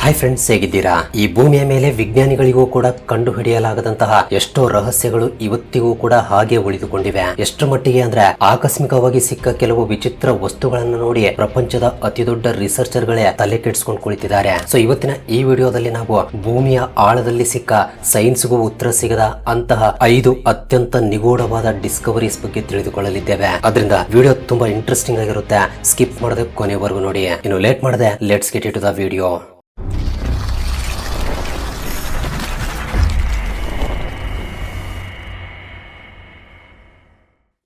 Hi friends, ಹೇಗಿದ್ದೀರಾ? ಈ ಭೂಮಿಯ ಮೇಲೆ ವಿಜ್ಞಾನಿಗಳಿಗೂ ಕೂಡ ಕಂಡುಹಿಡಿಯಲಾಗದಂತಹ ಎಷ್ಟೋ ರಹಸ್ಯಗಳು ಇವತ್ತಿಗೂ ಕೂಡ ಹಾಗೆ ಉಳಿದುಕೊಂಡಿವೆ. ಎಷ್ಟು ಮಟ್ಟಿಗೆ ಅಂದ್ರೆ ಆಕಸ್ಮಿಕವಾಗಿ ಸಿಕ್ಕ ಕೆಲವು ವಿಚಿತ್ರ ವಸ್ತುಗಳನ್ನು ನೋಡಿ ಪ್ರಪಂಚದ ಅತಿ ದೊಡ್ಡ ರಿಸರ್ಚರ್ ಗಳೇ ತಲೆ ಕೆಡಿಸ್ಕೊಂಡು ಕುಳಿತಿದ್ದಾರೆ. ಸೊ ಇವತ್ತಿನ ಈ ವಿಡಿಯೋದಲ್ಲಿ ನಾವು ಭೂಮಿಯ ಆಳದಲ್ಲಿ ಸಿಕ್ಕ ಸೈನ್ಸ್ಗೂ ಉತ್ತರ ಸಿಗದ ಅಂತಹ 5 ಅತ್ಯಂತ ನಿಗೂಢವಾದ ಡಿಸ್ಕವರೀಸ್ ಬಗ್ಗೆ ತಿಳಿದುಕೊಳ್ಳಲಿದ್ದೇವೆ. ಅದರಿಂದ ವಿಡಿಯೋ ತುಂಬಾ ಇಂಟ್ರೆಸ್ಟಿಂಗ್ ಆಗಿರುತ್ತೆ. ಸ್ಕಿಪ್ ಮಾಡದೆ ಕೊನೆವರೆಗೂ ನೋಡಿ. ಇನ್ನು ಲೇಟ್ ಮಾಡದೆ let's get it to the video.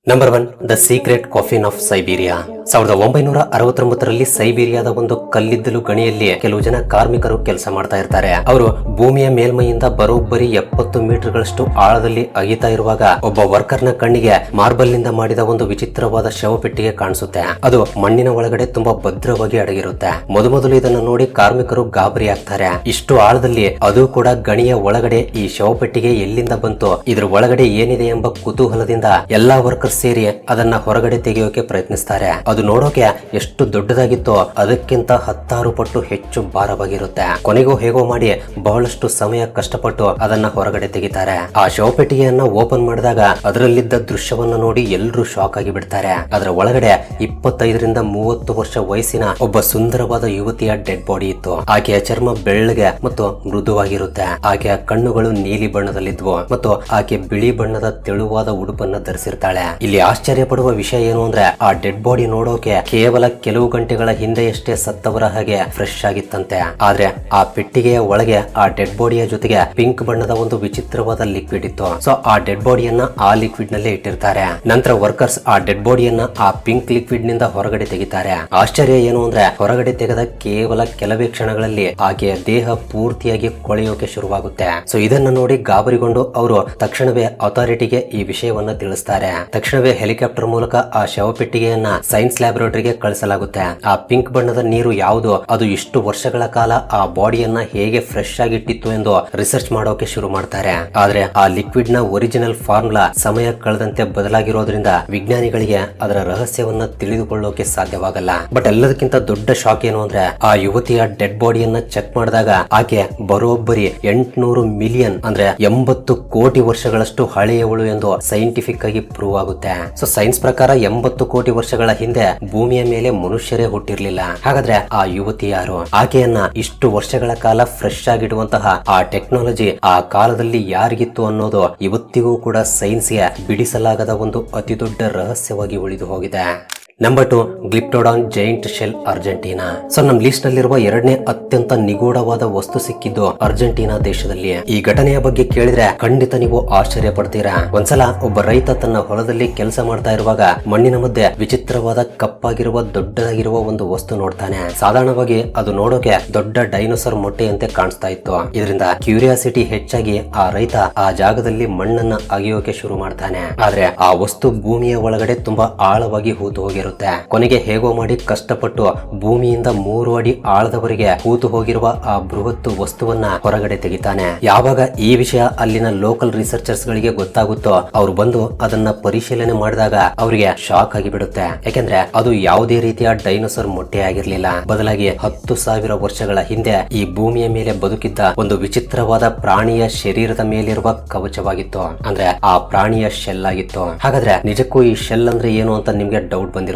Number 1, the secret coffin of Siberia. 1969ರಲ್ಲಿ ಸೈಬೀರಿಯಾದ ಒಂದು ಕಲ್ಲಿದ್ದಲು ಗಣಿಯಲ್ಲಿ ಕೆಲವು ಜನ ಕಾರ್ಮಿಕರು ಕೆಲಸ ಮಾಡ್ತಾ ಇರ್ತಾರೆ. ಅವರು ಭೂಮಿಯ ಮೇಲ್ಮೈಯಿಂದ ಬರೋಬ್ಬರಿ 70 ಮೀಟರ್ಗಳಷ್ಟು ಆಳದಲ್ಲಿ ಅಗಿತಾ ಇರುವಾಗ ಒಬ್ಬ ವರ್ಕರ್ ನ ಕಣ್ಣಿಗೆ ಮಾರ್ಬಲ್ ನಿಂದ ಮಾಡಿದ ಒಂದು ವಿಚಿತ್ರವಾದ ಶವಪೆಟ್ಟಿಗೆ ಕಾಣಿಸುತ್ತೆ. ಅದು ಮಣ್ಣಿನ ಒಳಗಡೆ ತುಂಬಾ ಭದ್ರವಾಗಿ ಅಡಗಿರುತ್ತೆ. ಮೊದಲು ಇದನ್ನು ನೋಡಿ ಕಾರ್ಮಿಕರು ಗಾಬರಿ ಆಗ್ತಾರೆ. ಇಷ್ಟು ಆಳದಲ್ಲಿ, ಅದು ಕೂಡ ಗಣಿಯ ಒಳಗಡೆ ಈ ಶವಪೆಟ್ಟಿಗೆ ಎಲ್ಲಿಂದ ಬಂತು, ಇದ್ರ ಒಳಗಡೆ ಏನಿದೆ ಎಂಬ ಕುತೂಹಲದಿಂದ ಎಲ್ಲಾ ವರ್ಕರ್ಸ್ ಸೇರಿ ಅದನ್ನ ಹೊರಗಡೆ ತೆಗೆಯೋಕೆ ಪ್ರಯತ್ನಿಸ್ತಾರೆ. ಅದು ನೋಡೋಕೆ ಎಷ್ಟು ದೊಡ್ಡದಾಗಿತ್ತೋ ಅದಕ್ಕಿಂತ 10 ಪಟ್ಟು ಹೆಚ್ಚು ಭಾರವಾಗಿರುತ್ತೆ. ಕೊನೆಗೂ ಹೇಗೋ ಮಾಡಿ ಬಹಳಷ್ಟು ಸಮಯ ಕಷ್ಟಪಟ್ಟು ಅದನ್ನ ಹೊರಗಡೆ ತೆಗಿತಾರೆ. ಆ ಶವಪೆಟ್ಟಿಗೆಯನ್ನ ಓಪನ್ ಮಾಡಿದಾಗ ಅದರಲ್ಲಿದ್ದ ದೃಶ್ಯವನ್ನ ನೋಡಿ ಎಲ್ಲರೂ ಶಾಕ್ ಆಗಿ ಬಿಡ್ತಾರೆ. ಅದರ ಒಳಗಡೆ 25ರಿಂದ 30 ವರ್ಷ ವಯಸ್ಸಿನ ಒಬ್ಬ ಸುಂದರವಾದ ಯುವತಿಯ ಡೆಡ್ ಬಾಡಿ ಇತ್ತು. ಆಕೆಯ ಚರ್ಮ ಬೆಳ್ಳಗೆ ಮತ್ತು ಮೃದುವಾಗಿರುತ್ತೆ. ಆಕೆಯ ಕಣ್ಣುಗಳು ನೀಲಿ ಬಣ್ಣದಲ್ಲಿದ್ವು ಮತ್ತು ಆಕೆ ಬಿಳಿ ಬಣ್ಣದ ತೆಳುವಾದ ಉಡುಪನ್ನ ಧರಿಸಿರ್ತಾಳೆ. ಇಲ್ಲಿ ಆಶ್ಚರ್ಯ ಪಡುವ ವಿಷಯ ಏನು ಅಂದ್ರೆ ಆ ಡೆಡ್ ಬಾಡಿ ನೋಡೋಕೆ ಕೇವಲ ಕೆಲವು ಗಂಟೆಗಳ ಹಿಂದೆಯಷ್ಟೇ ಸತ್ತವರ ಹಾಗೆ ಫ್ರೆಶ್ ಆಗಿತ್ತಂತೆ. ಆದ್ರೆ ಆ ಪೆಟ್ಟಿಗೆಯ ಒಳಗೆ ಆ ಡೆಡ್ ಬಾಡಿಯ ಜೊತೆಗೆ ಪಿಂಕ್ ಬಣ್ಣದ ಒಂದು ವಿಚಿತ್ರವಾದ ಲಿಕ್ವಿಡ್ ಇತ್ತು. ಸೊ ಆ ಡೆಡ್ ಬಾಡಿಯನ್ನ ಆ ಲಿಕ್ವಿಡ್ ನಲ್ಲೇ ಇಟ್ಟಿರ್ತಾರೆ. ನಂತರ ವರ್ಕರ್ಸ್ ಆ ಡೆಡ್ ಬಾಡಿಯನ್ನ ಆ ಪಿಂಕ್ ಲಿಕ್ವಿಡ್ ನಿಂದ ಹೊರಗಡೆ ತೆಗಿತಾರೆ. ಆಶ್ಚರ್ಯ ಏನು ಅಂದ್ರೆ ಹೊರಗಡೆ ತೆಗೆದ ಕೇವಲ ಕೆಲವೇ ಕ್ಷಣಗಳಲ್ಲಿ ಆಕೆಯ ದೇಹ ಪೂರ್ತಿಯಾಗಿ ಕೊಳೆಯೋಕೆ ಶುರುವಾಗುತ್ತೆ. ಸೊ ಇದನ್ನ ನೋಡಿ ಗಾಬರಿಗೊಂಡು ಅವರು ತಕ್ಷಣವೇ ಅಥಾರಿಟಿಗೆ ಈ ವಿಷಯವನ್ನ ತಿಳಿಸ್ತಾರೆ. ತಕ್ಷಣವೇ ಹೆಲಿಕಾಪ್ಟರ್ ಮೂಲಕ ಆ ಶವಪೆಟ್ಟಿಗೆಯನ್ನ ಸೈನ್ಸ್ ಲ್ಯಾಬೊರೇಟರಿಗೆ ಕಳಿಸಲಾಗುತ್ತೆ. ಆ ಪಿಂಕ್ ಬಣ್ಣದ ನೀರು ಯಾವುದು, ಅದು ಇಷ್ಟು ವರ್ಷಗಳ ಕಾಲ ಆ ಬಾಡಿಯನ್ನ ಹೇಗೆ ಫ್ರೆಶ್ ಆಗಿಟ್ಟಿತ್ತು ಎಂದು ರಿಸರ್ಚ್ ಮಾಡೋಕೆ ಶುರು ಮಾಡ್ತಾರೆ. ಆದ್ರೆ ಆ ಲಿಕ್ವಿಡ್ ನ ಒರಿಜಿನಲ್ ಫಾರ್ಮುಲಾ ಸಮಯ ಕಳೆದಂತೆ ಬದಲಾಗಿರೋದ್ರಿಂದ ವಿಜ್ಞಾನಿಗಳಿಗೆ ಅದರ ರಹಸ್ಯವನ್ನ ತಿಳಿದುಕೊಳ್ಳೋಕೆ ಸಾಧ್ಯವಾಗಲ್ಲ. ಬಟ್ ಎಲ್ಲದಕ್ಕಿಂತ ದೊಡ್ಡ ಶಾಕ್ ಏನು ಅಂದ್ರೆ ಆ ಯುವತಿಯ ಡೆಡ್ ಬಾಡಿಯನ್ನ ಚೆಕ್ ಮಾಡಿದಾಗ ಆಕೆ ಬರೋಬ್ಬರಿ 800 ಮಿಲಿಯನ್ ಅಂದ್ರೆ 80 ಕೋಟಿ ವರ್ಷಗಳಷ್ಟು ಹಳೆಯವಳು ಎಂದು ಸೈಂಟಿಫಿಕ್ ಆಗಿ ಪ್ರೂವ್ ಆಗುತ್ತೆ. ಸೊ ಸೈನ್ಸ್ ಪ್ರಕಾರ 80 ಕೋಟಿ ವರ್ಷಗಳ ಹಿಂದೆ ಭೂಮಿಯ ಮೇಲೆ ಮನುಷ್ಯರೇ ಹುಟ್ಟಿರ್ಲಿಲ್ಲ. ಹಾಗಾದ್ರೆ ಆ ಯುವತಿ ಯಾರು? ಆಕೆಯನ್ನ ಇಷ್ಟು ವರ್ಷಗಳ ಕಾಲ ಫ್ರೆಶ್ ಆಗಿಡುವಂತಹ ಆ ಟೆಕ್ನಾಲಜಿ ಆ ಕಾಲದಲ್ಲಿ ಯಾರಿಗಿತ್ತು ಅನ್ನೋದು ಇವತ್ತಿಗೂ ಕೂಡ ಸೈನ್ಸ್ಗೆ ಬಿಡಿಸಲಾಗದ ಒಂದು ಅತಿ ದೊಡ್ಡ ರಹಸ್ಯವಾಗಿ ಉಳಿದು ಹೋಗಿದೆ. Number 2, glyptodon giant shell, Argentina. So ನಮ್ಮ ಲಿಸ್ಟ್ ನಲ್ಲಿರುವ 2ನೇ ಅತ್ಯಂತ ನಿಗೂಢವಾದ ವಸ್ತು ಸಿಕ್ಕಿದ್ದು ಅರ್ಜೆಂಟೀನಾ ದೇಶದಲ್ಲಿ. ಈ ಘಟನೆಯ ಬಗ್ಗೆ ಕೇಳಿದ್ರೆ ಖಂಡಿತ ನೀವು ಆಶ್ಚರ್ಯ ಪಡ್ತೀರಾ. ಒಂದ್ಸಲ ಒಬ್ಬ ರೈತ ತನ್ನ ಹೊಲದಲ್ಲಿ ಕೆಲಸ ಮಾಡ್ತಾ ಇರುವಾಗ ಮಣ್ಣಿನ ಮಧ್ಯೆ ವಿಚಿತ್ರವಾದ ಕಪ್ಪಾಗಿರುವ ದೊಡ್ಡದಾಗಿರುವ ಒಂದು ವಸ್ತು ನೋಡ್ತಾನೆ. ಸಾಧಾರಣವಾಗಿ ಅದು ನೋಡೋಕೆ ದೊಡ್ಡ ಡೈನೋಸರ್ ಮೊಟ್ಟೆಯಂತೆ ಕಾಣಿಸ್ತಾ ಇತ್ತು. ಇದರಿಂದ ಕ್ಯೂರಿಯಾಸಿಟಿ ಹೆಚ್ಚಾಗಿ ಆ ರೈತ ಆ ಜಾಗದಲ್ಲಿ ಮಣ್ಣನ್ನ ಅಗೆಯೋಕೆ ಶುರು ಮಾಡ್ತಾನೆ. ಆದ್ರೆ ಆ ವಸ್ತು ಭೂಮಿಯ ಒಳಗಡೆ ತುಂಬಾ ಆಳವಾಗಿ ಹೂತು ಹೋಗಿರುತ್ತೆ. ಕೊನೆಗೆ ಹೇಗೋ ಮಾಡಿ ಕಷ್ಟಪಟ್ಟು ಭೂಮಿಯಿಂದ 3 ಅಡಿ ಆಳದವರೆಗೆ ಹೂತು ಹೋಗಿರುವ ಆ ಬೃಹತ್ ವಸ್ತುವನ್ನ ಹೊರಗಡೆ ತೆಗಿತಾನೆ. ಯಾವಾಗ ಈ ವಿಷಯ ಅಲ್ಲಿನ ಲೋಕಲ್ ರಿಸರ್ಚರ್ಸ್ ಗಳಿಗೆ ಗೊತ್ತಾಗುತ್ತೋ ಅವರು ಬಂದು ಅದನ್ನ ಪರಿಶೀಲನೆ ಮಾಡಿದಾಗ ಅವರಿಗೆ ಶಾಕ್ ಆಗಿ ಬಿಡುತ್ತೆ. ಯಾಕೆಂದ್ರೆ ಅದು ಯಾವುದೇ ರೀತಿಯ ಡೈನೋಸರ್ ಮೊಟ್ಟೆ ಆಗಿರ್ಲಿಲ್ಲ. ಬದಲಾಗಿ 10,000 ವರ್ಷಗಳ ಹಿಂದೆ ಈ ಭೂಮಿಯ ಮೇಲೆ ಬದುಕಿದ್ದ ಒಂದು ವಿಚಿತ್ರವಾದ ಪ್ರಾಣಿಯ ಶರೀರದ ಮೇಲಿರುವ ಕವಚವಾಗಿತ್ತು. ಅಂದ್ರೆ ಆ ಪ್ರಾಣಿಯ ಶೆಲ್ ಆಗಿತ್ತು. ಹಾಗಾದ್ರೆ ನಿಜಕ್ಕೂ ಈ ಶೆಲ್ ಅಂದ್ರೆ ಏನು ಅಂತ ನಿಮ್ಗೆ ಡೌಟ್ ಬಂದಿರಬಹುದು.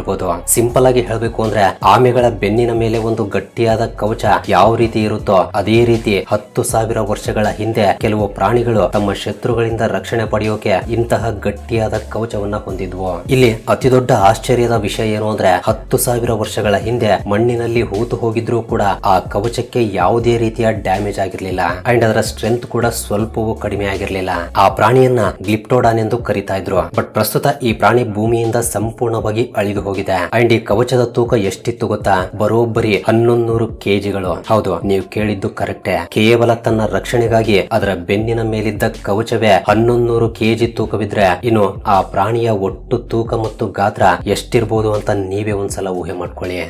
ಸಿಂಪಲ್ ಆಗಿ ಹೇಳಬೇಕು ಅಂದ್ರೆ ಆಮೆಗಳ ಬೆನ್ನಿನ ಮೇಲೆ ಒಂದು ಗಟ್ಟಿಯಾದ ಕವಚ ಯಾವ ರೀತಿ ಇರುತ್ತೋ ಅದೇ ರೀತಿ 10,000 ವರ್ಷಗಳ ಹಿಂದೆ ಕೆಲವು ಪ್ರಾಣಿಗಳು ತಮ್ಮ ಶತ್ರುಗಳಿಂದ ರಕ್ಷಣೆ ಪಡೆಯೋಕೆ ಇಂತಹ ಗಟ್ಟಿಯಾದ ಕವಚವನ್ನ ಹೊಂದಿದ್ವು. ಇಲ್ಲಿ ಅತಿ ದೊಡ್ಡ ಆಶ್ಚರ್ಯದ ವಿಷಯ ಏನು ಅಂದ್ರೆ 10,000 ವರ್ಷಗಳ ಹಿಂದೆ ಮಣ್ಣಿನಲ್ಲಿ ಹೂತು ಹೋಗಿದ್ರೂ ಕೂಡ ಆ ಕವಚಕ್ಕೆ ಯಾವುದೇ ರೀತಿಯ ಡ್ಯಾಮೇಜ್ ಆಗಿರ್ಲಿಲ್ಲ. ಅಂಡ್ ಅದರ ಸ್ಟ್ರೆಂತ್ ಕೂಡ ಸ್ವಲ್ಪವೂ ಕಡಿಮೆ ಆಗಿರ್ಲಿಲ್ಲ. ಆ ಪ್ರಾಣಿಯನ್ನ ಗ್ಲಿಪ್ಟೋಡಾನ್ ಎಂದು ಕರೀತಾ ಇದ್ರು. ಬಟ್ ಪ್ರಸ್ತುತ ಈ ಪ್ರಾಣಿ ಭೂಮಿಯಿಂದ ಸಂಪೂರ್ಣವಾಗಿ ಅಳಿದು ಹೋಗಿದೆ. ಅಂಡ್ ಈ ಕವಚದ ತೂಕ ಎಷ್ಟಿತ್ತು ಗೊತ್ತಾ? ಬರೋಬ್ಬರಿ 1100 ಕೆಜಿಗಳು. ಹೌದು, ನೀವು ಕೇಳಿದ್ದು ಕರೆಕ್ಟೇ. ಕೇವಲ ತನ್ನ ರಕ್ಷಣೆಗಾಗಿ ಅದರ ಬೆನ್ನಿನ ಮೇಲಿದ್ದ ಕವಚವೇ 1100 ಕೆಜಿ ತೂಕವಿದ್ರೆ ಇನ್ನು ಆ ಪ್ರಾಣಿಯ ಒಟ್ಟು ತೂಕ ಮತ್ತು ಗಾತ್ರ ಎಷ್ಟಿರ್ಬೋದು ಅಂತ ನೀವೇ ಒಂದ್ಸಲ ಊಹೆ ಮಾಡ್ಕೊಳ್ಳಿ.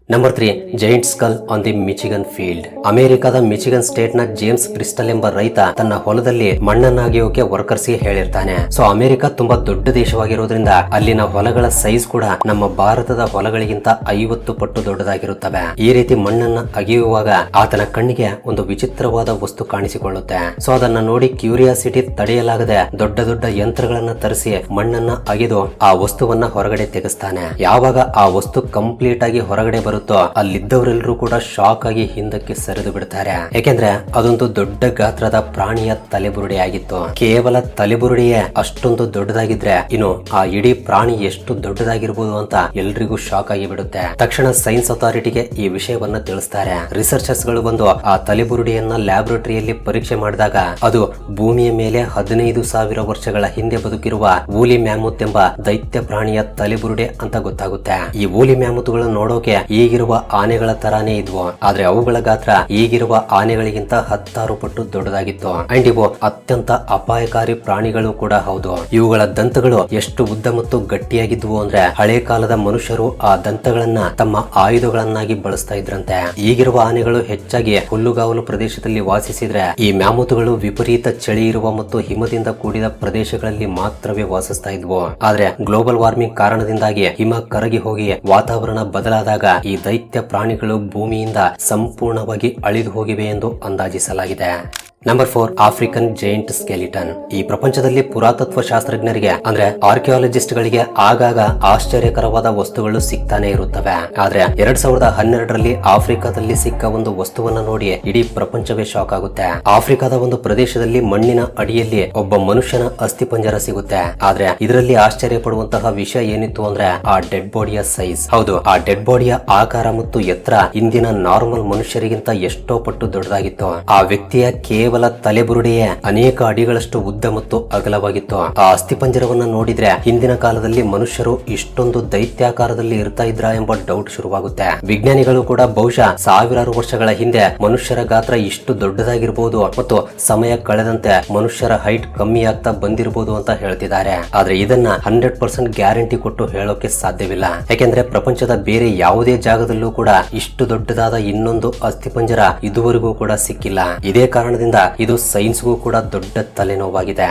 Number 3, giant skull on the Michigan field. ಅಮೆರಿಕದ ಮಿಚಿಗನ್ ಸ್ಟೇಟ್ ನ ಜೇಮ್ಸ್ ಬ್ರಿಸ್ಟಲ್ ಎಂಬ ರೈತ ತನ್ನ ಹೊಲದಲ್ಲಿ ಮಣ್ಣನ್ನಾಗಿಯೋಕೆ ವರ್ಕರ್ಸ್ ಗೆ ಹೇಳಿರ್ತಾನೆ. ಸೊ ಅಮೆರಿಕ ತುಂಬಾ ದೊಡ್ಡ ದೇಶವಾಗಿರೋದ್ರಿಂದ ಅಲ್ಲಿನ ಹೊಲಗಳ ಸೈಜ್ ಕೂಡ ನಮ್ಮ ಭಾರತದ ಹೊಲಗಳಿಗಿಂತ 50 ಪಟ್ಟು ದೊಡ್ಡದಾಗಿರುತ್ತವೆ. ಈ ರೀತಿ ಮಣ್ಣನ್ನ ಅಗೆಯುವಾಗ ಆತನ ಕಣ್ಣಿಗೆ ಒಂದು ವಿಚಿತ್ರವಾದ ವಸ್ತು ಕಾಣಿಸಿಕೊಳ್ಳುತ್ತೆ. ಸೊ ಅದನ್ನ ನೋಡಿ ಕ್ಯೂರಿಯಾಸಿಟಿ ತಡೆಯಲಾಗದೆ ದೊಡ್ಡ ದೊಡ್ಡ ಯಂತ್ರಗಳನ್ನ ತರಿಸಿ ಮಣ್ಣನ್ನ ಅಗೆದು ಆ ವಸ್ತುವನ್ನ ಹೊರಗಡೆ ತೆಗೆಸ್ತಾನೆ. ಯಾವಾಗ ಆ ವಸ್ತು ಕಂಪ್ಲೀಟ್ ಆಗಿ ಹೊರಗಡೆ ಬರುತ್ತೋ ಅಲ್ಲಿದ್ದವರೆಲ್ಲರೂ ಕೂಡ ಶಾಕ್ ಆಗಿ ಹಿಂದಕ್ಕೆ ಸರಿದು ಬಿಡ್ತಾರೆ. ಯಾಕೆಂದ್ರೆ ಅದೊಂದು ದೊಡ್ಡ ಗಾತ್ರದ ಪ್ರಾಣಿಯ ತಲೆಬುರುಡೆ ಆಗಿತ್ತು. ಕೇವಲ ತಲೆಬುರುಡೆಯೇ ಅಷ್ಟೊಂದು ದೊಡ್ಡದಾಗಿದ್ರೆ ಇನ್ನು ಆ ಇಡೀ ಪ್ರಾಣಿ ಎಷ್ಟು ದೊಡ್ಡದಾಗಿರ್ಬೋದು ಅಂತ ಎಲ್ರಿಗೂ ಶಾಕ್ ಆಗಿ ಬಿಡುತ್ತೆ. ತಕ್ಷಣ ಸೈನ್ಸ್ ಅಥಾರಿಟಿಗೆ ಈ ವಿಷಯವನ್ನ ತಿಳಿಸ್ತಾರೆ. ರಿಸರ್ಚರ್ಸ್ ಗಳು ಬಂದು ಆ ತಲೆಬುರುಡೆಯನ್ನ ಲ್ಯಾಬೊರೇಟರಿಯಲ್ಲಿ ಪರೀಕ್ಷೆ ಮಾಡಿದಾಗ ಅದು ಭೂಮಿಯ ಮೇಲೆ 15,000 ವರ್ಷಗಳ ಹಿಂದೆ ಬದುಕಿರುವ ವೂಲಿ ಮ್ಯಾಮೂತ್ ಎಂಬ ದೈತ್ಯ ಪ್ರಾಣಿಯ ತಲೆಬುರುಡೆ ಅಂತ ಗೊತ್ತಾಗುತ್ತೆ. ಈ ವೂಲಿ ಮ್ಯಾಮೂತ್ಗಳು ನೋಡೋಕೆ ಈಗಿರುವ ಆನೆಗಳ ತರಾನೇ ಇದ್ವು, ಆದ್ರೆ ಅವುಗಳ ಗಾತ್ರ ಈಗಿರುವ ಆನೆಗಳಿಗಿಂತ 16 ಪಟ್ಟು ದೊಡ್ಡದಾಗಿತ್ತು. ಅಂಡ್ ಇವು ಅತ್ಯಂತ ಅಪಾಯಕಾರಿ ಪ್ರಾಣಿಗಳು ಕೂಡ ಹೌದು. ಇವುಗಳ ದಂತಗಳು ಎಷ್ಟು ಉದ್ದ ಮತ್ತು ಗಟ್ಟಿಯಾಗಿದ್ವು ಅಂದ್ರೆ ಹಳೆ ಕಾಲದ ಮನುಷ್ಯರು ಆ ದಂತಗಳನ್ನ ತಮ್ಮ ಆಯುಧಗಳನ್ನಾಗಿ ಬಳಸ್ತಾ ಇದ್ರಂತೆ. ಈಗಿರುವ ಆನೆಗಳು ಹೆಚ್ಚಾಗಿ ಹುಲ್ಲುಗಾವಲು ಪ್ರದೇಶದಲ್ಲಿ ವಾಸಿಸಿದ್ರೆ ಈ ಮ್ಯಾಮೂತ್ಗಳು ವಿಪರೀತ ಚಳಿ ಇರುವ ಮತ್ತು ಹಿಮದಿಂದ ಕೂಡಿದ ಪ್ರದೇಶಗಳಲ್ಲಿ ಮಾತ್ರವೇ ವಾಸಿಸ್ತಾ ಇದ್ವು. ಆದ್ರೆ ಗ್ಲೋಬಲ್ ವಾರ್ಮಿಂಗ್ ಕಾರಣದಿಂದಾಗಿ ಹಿಮ ಕರಗಿ ಹೋಗಿ ವಾತಾವರಣ ಬದಲಾದಾಗ ಈ ದೈತ್ಯ ಪ್ರಾಣಿಗಳು ಭೂಮಿಯಿಂದ ಸಂಪೂರ್ಣವಾಗಿ ಅಳಿದು ಹೋಗಿವೆ ಎಂದು ಅಂದಾಜಿಸಲಾಗಿದೆ. Number 4, African giant skeleton. ಈ ಪ್ರಪಂಚದಲ್ಲಿ ಪುರಾತತ್ವ ಶಾಸ್ತ್ರಜ್ಞರಿಗೆ ಅಂದ್ರೆ ಆರ್ಕಿಯಾಲಜಿಸ್ಟ್ ಗಳಿಗೆ ಆಗಾಗ ಆಶ್ಚರ್ಯಕರವಾದ ವಸ್ತುಗಳು ಸಿಗ್ತಾನೆ ಇರುತ್ತವೆ. ಆದ್ರೆ 2012ರಲ್ಲಿ ಆಫ್ರಿಕಾದಲ್ಲಿ ಸಿಕ್ಕ ಒಂದು ವಸ್ತುವನ್ನ ನೋಡಿ ಇಡೀ ಪ್ರಪಂಚವೇ ಶಾಕ್ ಆಗುತ್ತೆ. ಆಫ್ರಿಕಾದ ಒಂದು ಪ್ರದೇಶದಲ್ಲಿ ಮಣ್ಣಿನ ಅಡಿಯಲ್ಲಿ ಒಬ್ಬ ಮನುಷ್ಯನ ಅಸ್ಥಿಪಂಜರ ಸಿಗುತ್ತೆ. ಆದ್ರೆ ಇದರಲ್ಲಿ ಆಶ್ಚರ್ಯ ಪಡುವಂತಹ ವಿಷಯ ಏನಿತ್ತು ಅಂದ್ರೆ ಆ ಡೆಡ್ ಬಾಡಿಯ ಸೈಜ್. ಹೌದು, ಆ ಡೆಡ್ ಬಾಡಿಯ ಆಕಾರ ಮತ್ತು ಎತ್ತರ ಇಂದಿನ ನಾರ್ಮಲ್ ಮನುಷ್ಯರಿಗಿಂತ ಎಷ್ಟೋ ಪಟ್ಟು ದೊಡ್ಡದಾಗಿತ್ತು. ಆ ವ್ಯಕ್ತಿಯ ಕೇವಲ ತಲೆಬುರುಡೆಯೇ ಅನೇಕ ಅಡಿಗಳಷ್ಟು ಉದ್ದ ಮತ್ತು ಅಗಲವಾಗಿತ್ತು. ಆ ಅಸ್ಥಿಪಂಜರವನ್ನ ನೋಡಿದ್ರೆ ಹಿಂದಿನ ಕಾಲದಲ್ಲಿ ಮನುಷ್ಯರು ಇಷ್ಟೊಂದು ದೈತ್ಯಾಕಾರದಲ್ಲಿ ಇರ್ತಾ ಇದ್ರಾ ಎಂಬ ಡೌಟ್ ಶುರುವಾಗುತ್ತೆ. ವಿಜ್ಞಾನಿಗಳು ಕೂಡ ಬಹುಶಃ ಸಾವಿರಾರು ವರ್ಷಗಳ ಹಿಂದೆ ಮನುಷ್ಯರ ಗಾತ್ರ ಇಷ್ಟು ದೊಡ್ಡದಾಗಿರ್ಬೋದು ಮತ್ತು ಸಮಯ ಕಳೆದಂತೆ ಮನುಷ್ಯರ ಹೈಟ್ ಕಮ್ಮಿ ಆಗ್ತಾ ಬಂದಿರಬಹುದು ಅಂತ ಹೇಳ್ತಿದ್ದಾರೆ. ಆದ್ರೆ ಇದನ್ನ 100% ಗ್ಯಾರಂಟಿ ಕೊಟ್ಟು ಹೇಳೋಕೆ ಸಾಧ್ಯವಿಲ್ಲ. ಯಾಕೆಂದ್ರೆ ಪ್ರಪಂಚದ ಬೇರೆ ಯಾವುದೇ ಜಾಗದಲ್ಲೂ ಕೂಡ ಇಷ್ಟು ದೊಡ್ಡದಾದ ಇನ್ನೊಂದು ಅಸ್ಥಿಪಂಜರ ಇದುವರೆಗೂ ಕೂಡ ಸಿಕ್ಕಿಲ್ಲ. ಇದೇ ಕಾರಣದಿಂದ ಇದು ಸೈನ್ಸ್ಗೂ ಕೂಡ ದೊಡ್ಡ ತಲೆನೋವಾಗಿದೆ.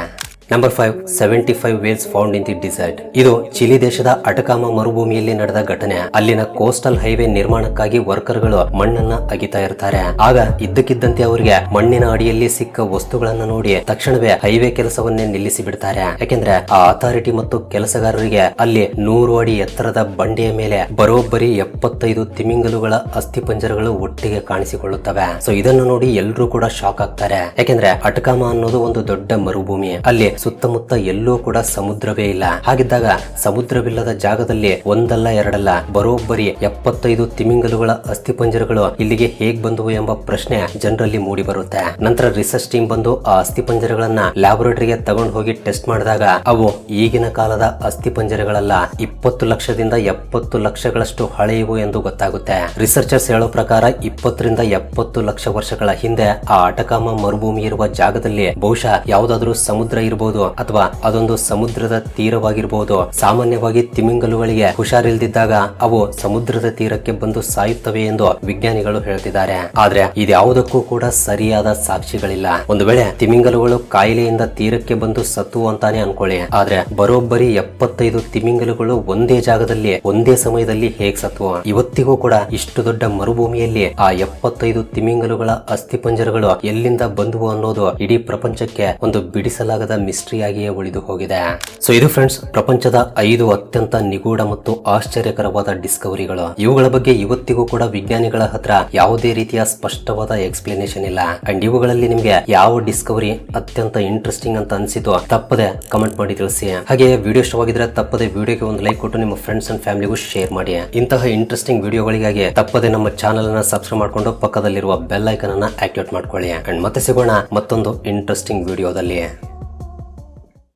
Number 5, 75 whales found in the desert. ಇದು ಚಿಲಿ ದೇಶದ ಅಟಕಾಮ ಮರುಭೂಮಿಯಲ್ಲಿ ನಡೆದ ಘಟನೆ. ಅಲ್ಲಿನ ಕೋಸ್ಟಲ್ ಹೈವೇ ನಿರ್ಮಾಣಕ್ಕಾಗಿ ವರ್ಕರ್ಗಳು ಮಣ್ಣನ್ನ ಅಗಿತಾ ಇರ್ತಾರೆ. ಆಗ ಇದ್ದಕ್ಕಿದ್ದಂತೆ ಅವರಿಗೆ ಮಣ್ಣಿನ ಅಡಿಯಲ್ಲಿ ಸಿಕ್ಕ ವಸ್ತುಗಳನ್ನ ನೋಡಿ ತಕ್ಷಣವೇ ಹೈವೇ ಕೆಲಸವನ್ನೇ ನಿಲ್ಲಿಸಿ ಬಿಡ್ತಾರೆ. ಯಾಕೆಂದ್ರೆ ಆ ಅಥಾರಿಟಿ ಮತ್ತು ಕೆಲಸಗಾರರಿಗೆ ಅಲ್ಲಿ 100 ಅಡಿ ಎತ್ತರದ ಬಂಡೆಯ ಮೇಲೆ ಬರೋಬ್ಬರಿ 75 ತಿಮಿಂಗಲುಗಳ ಅಸ್ಥಿಪಂಜರಗಳು ಒಟ್ಟಿಗೆ ಕಾಣಿಸಿಕೊಳ್ಳುತ್ತವೆ. ಸೊ ಇದನ್ನು ನೋಡಿ ಎಲ್ಲರೂ ಕೂಡ ಶಾಕ್ ಆಗ್ತಾರೆ. ಯಾಕೆಂದ್ರೆ ಅಟಕಾಮ ಅನ್ನೋದು ಒಂದು ದೊಡ್ಡ ಮರುಭೂಮಿ. ಅಲ್ಲಿ ಸುತ್ತಮುತ್ತ ಎಲ್ಲೂ ಕೂಡ ಸಮುದ್ರವೇ ಇಲ್ಲ. ಹಾಗಿದ್ದಾಗ ಸಮುದ್ರವಿಲ್ಲದ ಜಾಗದಲ್ಲಿ ಒಂದಲ್ಲ ಎರಡಲ್ಲ ಬರೋಬ್ಬರಿ 75 ತಿಮಿಂಗಲುಗಳ ಅಸ್ಥಿಪಂಜರಗಳು ಇಲ್ಲಿಗೆ ಹೇಗ್ ಬಂದವು ಎಂಬ ಪ್ರಶ್ನೆ ಜನರಲ್ಲಿ ಮೂಡಿ ಬರುತ್ತೆ. ನಂತರ ರಿಸರ್ಚ್ ಟೀಮ್ ಬಂದು ಆ ಅಸ್ಥಿಪಂಜರಗಳನ್ನ ಲ್ಯಾಬೊರೇಟರಿಗೆ ತಗೊಂಡು ಹೋಗಿ ಟೆಸ್ಟ್ ಮಾಡಿದಾಗ ಅವು ಈಗಿನ ಕಾಲದ ಅಸ್ಥಿಪಂಜರಗಳಲ್ಲ, 20 ಲಕ್ಷದಿಂದ 70 ಲಕ್ಷಗಳಷ್ಟು ಹಳೆಯವು ಎಂದು ಗೊತ್ತಾಗುತ್ತೆ. ರಿಸರ್ಚರ್ಸ್ ಹೇಳೋ ಪ್ರಕಾರ 20ರಿಂದ 70 ಲಕ್ಷ ವರ್ಷಗಳ ಹಿಂದೆ ಆ ಅಟಕಾಮ ಮರುಭೂಮಿ ಇರುವ ಜಾಗದಲ್ಲಿ ಬಹುಶಃ ಯಾವುದಾದ್ರೂ ಸಮುದ್ರ ಇರಬಹುದು ಅಥವಾ ಅದೊಂದು ಸಮುದ್ರದ ತೀರವಾಗಿರಬಹುದು. ಸಾಮಾನ್ಯವಾಗಿ ತಿಮಿಂಗಲುಗಳಿಗೆ ಹುಷಾರಿಲ್ದಿದ್ದಾಗ ಅವು ಸಮುದ್ರದ ತೀರಕ್ಕೆ ಬಂದು ಸಾಯುತ್ತವೆ ಎಂದು ವಿಜ್ಞಾನಿಗಳು ಹೇಳ್ತಿದ್ದಾರೆ. ಆದ್ರೆ ಇದ್ಯಾವುದಕ್ಕೂ ಕೂಡ ಸರಿಯಾದ ಸಾಕ್ಷಿಗಳಿಲ್ಲ. ಒಂದು ವೇಳೆ ತಿಮಿಂಗಲುಗಳು ಕಾಯಿಲೆಯಿಂದ ತೀರಕ್ಕೆ ಬಂದು ಸತ್ತು ಅಂತಾನೆ ಅನ್ಕೊಳ್ಳಿ, ಆದ್ರೆ ಬರೋಬ್ಬರಿ 75 ತಿಮಿಂಗಲುಗಳು ಒಂದೇ ಜಾಗದಲ್ಲಿ ಒಂದೇ ಸಮಯದಲ್ಲಿ ಹೇಗ್ ಸತ್ವು? ಇವತ್ತಿಗೂ ಕೂಡ ಇಷ್ಟು ದೊಡ್ಡ ಮರುಭೂಮಿಯಲ್ಲಿ ಆ 75 ತಿಮಿಂಗಲುಗಳ ಅಸ್ಥಿಪಂಜರಗಳು ಎಲ್ಲಿಂದ ಬಂದವು ಅನ್ನೋದು ಇಡೀ ಪ್ರಪಂಚಕ್ಕೆ ಒಂದು ಬಿಡಿಸಲಾಗದ ಮಿಸ್ಟ್ರಿಯಾಗಿಯೇ ಉಳಿದು ಹೋಗಿದೆ. ಸೊ ಇದು ಫ್ರೆಂಡ್ಸ್ ಪ್ರಪಂಚದ 5 ಅತ್ಯಂತ ನಿಗೂಢ ಮತ್ತು ಆಶ್ಚರ್ಯಕರವಾದ ಡಿಸ್ಕವರಿಗಳು. ಇವುಗಳ ಬಗ್ಗೆ ಇವತ್ತಿಗೂ ಕೂಡ ವಿಜ್ಞಾನಿಗಳ ಹತ್ರ ಯಾವುದೇ ರೀತಿಯ ಸ್ಪಷ್ಟವಾದ ಎಕ್ಸ್ಪ್ಲನೇಷನ್ ಇಲ್ಲ. ಅಂಡ್ ಇವುಗಳಲ್ಲಿ ನಿಮ್ಗೆ ಯಾವ ಡಿಸ್ಕವರಿ ಅತ್ಯಂತ ಇಂಟ್ರೆಸ್ಟಿಂಗ್ ಅಂತ ಅನ್ಸಿತು ತಪ್ಪದೆ ಕಮೆಂಟ್ ಮಾಡಿ ತಿಳಿಸಿ. ಹಾಗೆ ವಿಡಿಯೋ ಇಷ್ಟವಾಗಿದ್ರೆ ತಪ್ಪದೆ ವಿಡಿಯೋಗೆ ಒಂದು ಲೈಕ್ ಕೊಟ್ಟು ನಿಮ್ಮ ಫ್ರೆಂಡ್ಸ್ ಅಂಡ್ ಫ್ಯಾಮಿಲಿಗೂ ಶೇರ್ ಮಾಡಿ. ಇಂತಹ ಇಂಟ್ರೆಸ್ಟಿಂಗ್ ವಿಡಿಯೋಗಳಿಗಾಗಿ ತಪ್ಪದೆ ನಮ್ಮ ಚಾನೆಲ್ ಅನ್ನ ಸಬ್ಸ್ಕ್ರೈಬ್ ಮಾಡಿಕೊಂಡು ಪಕ್ಕದಲ್ಲಿರುವ ಬೆಲ್ ಐಕನ್ ಅನ್ನ ಆಕ್ಟಿವೇಟ್ ಮಾಡ್ಕೊಳ್ಳಿ. ಅಂಡ್ ಮತ್ತೆ ಸಿಗೋಣ ಮತ್ತೊಂದು ಇಂಟ್ರೆಸ್ಟಿಂಗ್ ವಿಡಿಯೋದಲ್ಲಿ.